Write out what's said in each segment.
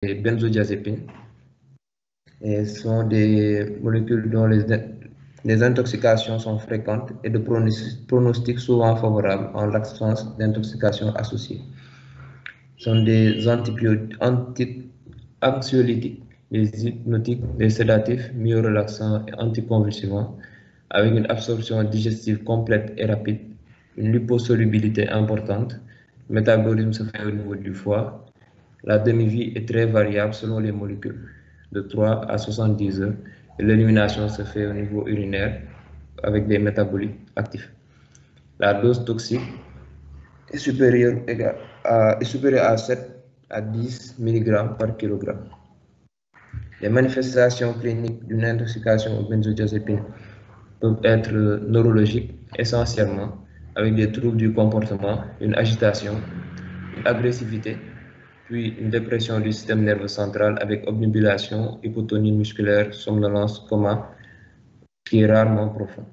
benzodiazépines et sont des molécules dont les intoxications sont fréquentes et de pronostics souvent favorables en l'absence d'intoxication associée. Ce sont des anxiolytiques, des hypnotiques, des sédatifs, myorelaxants et anticonvulsivants, avec une absorption digestive complète et rapide, une liposolubilité importante, le métabolisme se fait au niveau du foie, la demi-vie est très variable selon les molécules, de 3 à 70 heures, et l'élimination se fait au niveau urinaire avec des métabolites actifs. La dose toxique est supérieure à 7 à 10 mg par kg. Les manifestations cliniques d'une intoxication aux benzodiazépines peuvent être neurologiques essentiellement, avec des troubles du comportement, une agitation, une agressivité, puis une dépression du système nerveux central avec obnubilation, hypotonie musculaire, somnolence, coma, qui est rarement profond.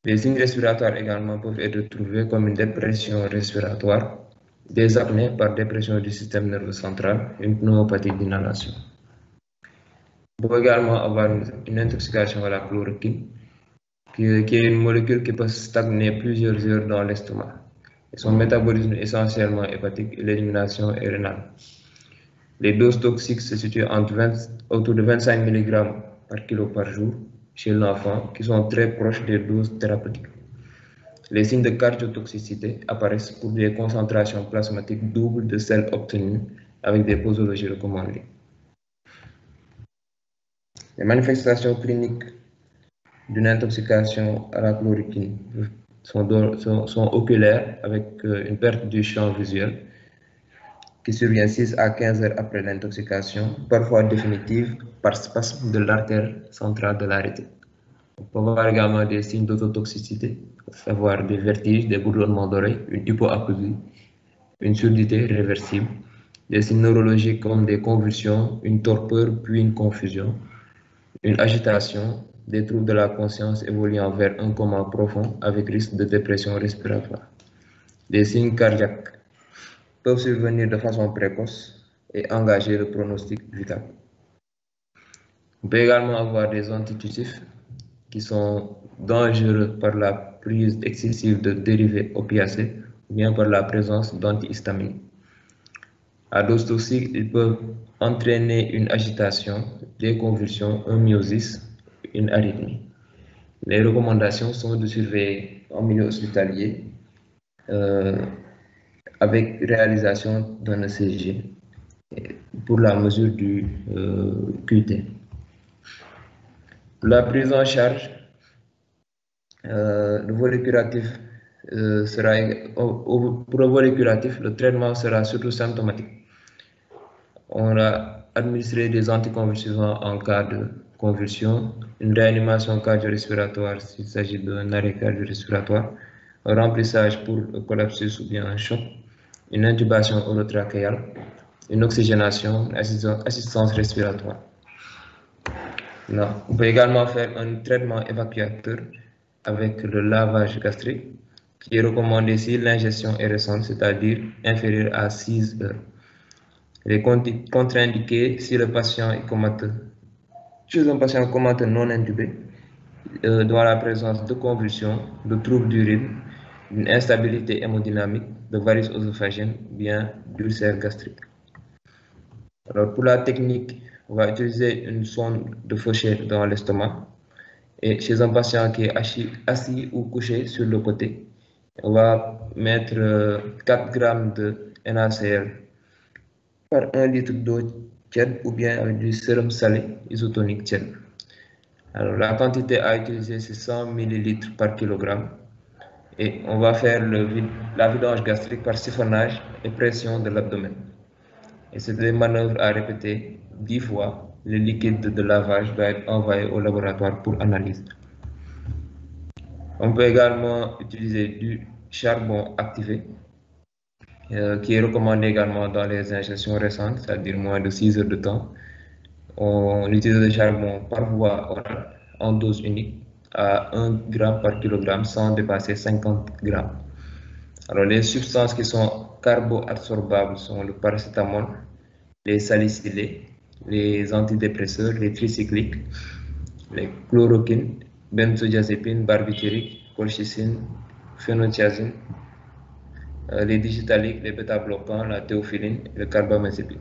Les signes respiratoires également peuvent être trouvés comme une dépression respiratoire, des apnées par dépression du système nerveux central, une pneumopathie d'inhalation. On peut également avoir une intoxication à la chloroquine, qui est une molécule qui peut stagner plusieurs heures dans l'estomac. Son métabolisme est essentiellement hépatique et l'élimination est rénale. Les doses toxiques se situent autour de 25 mg par kilo par jour chez l'enfant, qui sont très proches des doses thérapeutiques. Les signes de cardiotoxicité apparaissent pour des concentrations plasmatiques doubles de celles obtenues avec des posologies recommandées. Les manifestations cliniques d'une intoxication à la chloroquine sont oculaires avec une perte du champ visuel qui survient 6 à 15 heures après l'intoxication, parfois définitive par spasme de l'artère centrale de la rétine. On peut avoir également des signes d'autotoxicité, à savoir des vertiges, des bourdonnements d'oreilles, une hypoacousie, une surdité réversible, des signes neurologiques comme des convulsions, une torpeur puis une confusion, une agitation, des troubles de la conscience évoluant vers un coma profond avec risque de dépression respiratoire. Des signes cardiaques peuvent survenir de façon précoce et engager le pronostic vital. On peut également avoir des antitussifs qui sont dangereux par la prise excessive de dérivés opiacés ou bien par la présence d'antihistaminiques. À dose toxique, ils peuvent entraîner une agitation, des convulsions, un myosis, une arythmie. Les recommandations sont de surveiller en milieu hospitalier avec réalisation d'un ECG pour la mesure du QT. La prise en charge, le volet curatif pour le volet curatif, le traitement sera surtout symptomatique. On va administrer des anticonvulsivants en cas de convulsion, une réanimation cardio-respiratoire s'il s'agit d'un arrêt cardio-respiratoire, un remplissage pour le collapsus ou bien un choc, une intubation orotrachéale, une oxygénation, assistance respiratoire. Non. On peut également faire un traitement évacuateur avec le lavage gastrique qui est recommandé si l'ingestion est récente, c'est-à-dire inférieure à 6 heures. Il est contre-indiqué si le patient est comateux. Chez un patient comateux non intubé, dans la présence de convulsions, de troubles du rythme, d'une instabilité hémodynamique, de varices œsophagiennes, bien d'ulcères gastriques. Alors pour la technique, on va utiliser une sonde de Faucher dans l'estomac. Et chez un patient qui est assis ou couché sur le côté, on va mettre 4 g de NaCl par 1 litre d'eau tiède ou bien avec du sérum salé isotonique tiède. Alors la quantité à utiliser c'est 100 ml par kg et on va faire la vidange gastrique par siphonnage et pression de l'abdomen. Et c'est des manœuvres à répéter 10 fois. Le liquide de lavage doit être envoyé au laboratoire pour analyse. On peut également utiliser du charbon activé qui est recommandé également dans les injections récentes, c'est-à-dire moins de 6 heures de temps. On utilise le charbon par voie orale en dose unique à 1 g par kg sans dépasser 50 g. Alors les substances qui sont carbo-absorbables sont le paracétamol, les salicylés, les antidépresseurs, les tricycliques, les chloroquines, benzodiazépines, barbituriques, colchicine, phénothiazine, les digitaliques, les bêta-bloquants, la théophiline et le carbamazépine.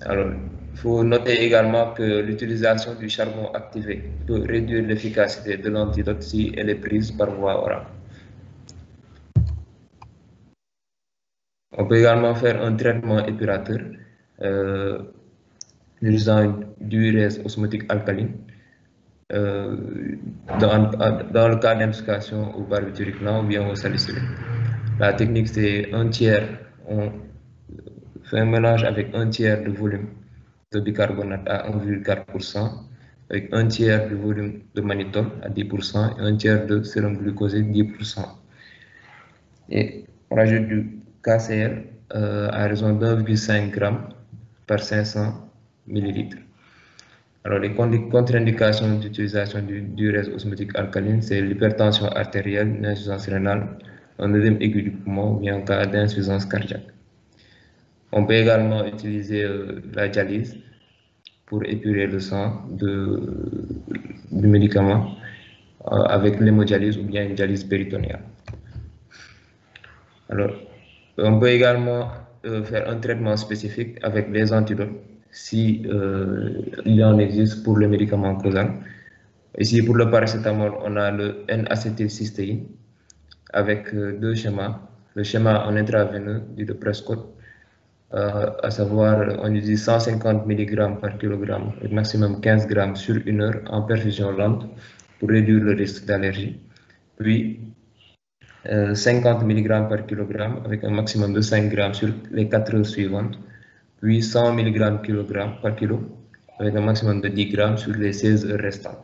Alors, il faut noter également que l'utilisation du charbon activé peut réduire l'efficacité de l'antidote si elle est prise par voie orale. On peut également faire un traitement épurateur utilisant une diurèse osmotique alcaline. Dans le cas d'intoxication au barbiturique lent ou bien au salicylé. La technique, c'est un tiers, on fait un mélange avec un tiers de volume de bicarbonate à 1,4%, avec un tiers de volume de mannitol à 10% et un tiers de sérum glucosé 10%. Et on rajoute du KCl à raison d'1,5 g par 500 ml. Alors, les contre-indications d'utilisation du diurèse osmotique alcaline, c'est l'hypertension artérielle, l'insuffisance rénale, un œdème aigu du poumon ou bien en cas d'insuffisance cardiaque. On peut également utiliser la dialyse pour épurer le sang du médicament avec l'hémodialyse ou bien une dialyse péritonéale. Alors, on peut également faire un traitement spécifique avec les antidotes si il en existe pour le médicament causal. Ici, pour le paracétamol, on a le N-acétylcystéine avec deux schémas. Le schéma en intraveineux dit de Prescott, à savoir, on utilise 150 mg par kilogramme, avec maximum 15 g sur 1 heure en perfusion lente pour réduire le risque d'allergie. Puis, 50 mg par kilogramme avec un maximum de 5 g sur les 4 heures suivantes. Puis 100 mg par kilo avec un maximum de 10 g sur les 16 heures restantes.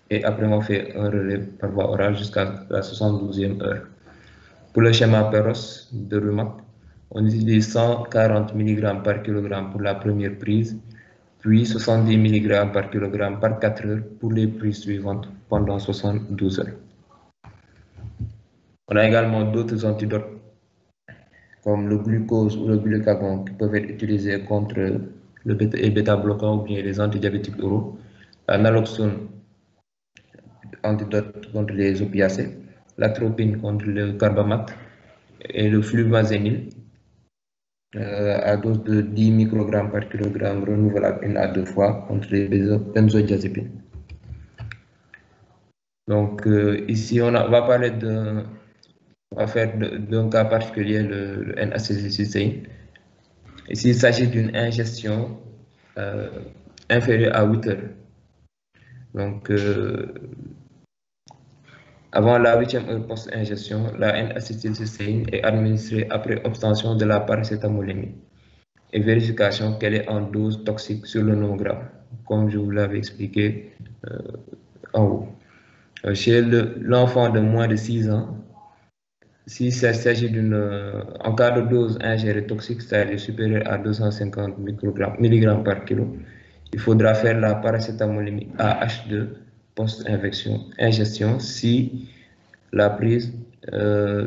Et après, on fait un relais par voie orale jusqu'à la 72e heure. Pour le schéma Perros de Rumac, on utilise 140 mg par kilogramme pour la première prise, puis 70 mg par kilogramme par 4 heures pour les prises suivantes pendant 72 heures. On a également d'autres antidotes comme le glucose ou le glucagon qui peuvent être utilisés contre le bêta-bloquant ou bien les antidiabétiques oraux. La naloxone, antidote contre les opiacés, l'atropine contre le carbamate et le flumazénil à dose de 10 microgrammes par kilogramme renouvelable 1 à 2 fois contre les benzodiazépines. Donc ici on va parler on va faire d'un cas particulier le N-acétylcystéine. Ici il s'agit d'une ingestion inférieure à 8 heures. Donc avant la 8e heure post-ingestion, la N-acétylcystéine est administrée après obtention de la paracétamolémie et vérification qu'elle est en dose toxique sur le nomogramme, comme je vous l'avais expliqué en haut. Chez l'enfant de moins de 6 ans, si il s'agit en cas de dose ingérée toxique, c'est-à-dire supérieure à 250 mg par kilo, il faudra faire la paracétamolémie AH2 post-ingestion si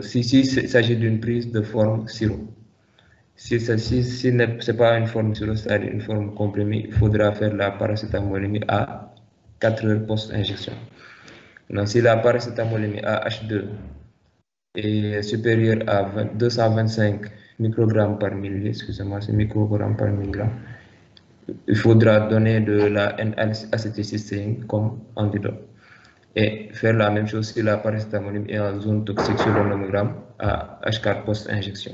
s'il s'agit d'une prise de forme sirop. Si ce n'est pas une forme sirop, c'est-à-dire une forme comprimée, il faudra faire la paracétamolémie à 4 heures post-injection. Donc, si la paracétamolémie AH2 est supérieure à 225 microgrammes par millilitre, excusez-moi, c'est microgrammes par milligramme, il faudra donner de la N-acétylcystéine comme antidote. Et faire la même chose si la paracétamolémie est en zone toxique sur le nomogramme à H4 post-injection.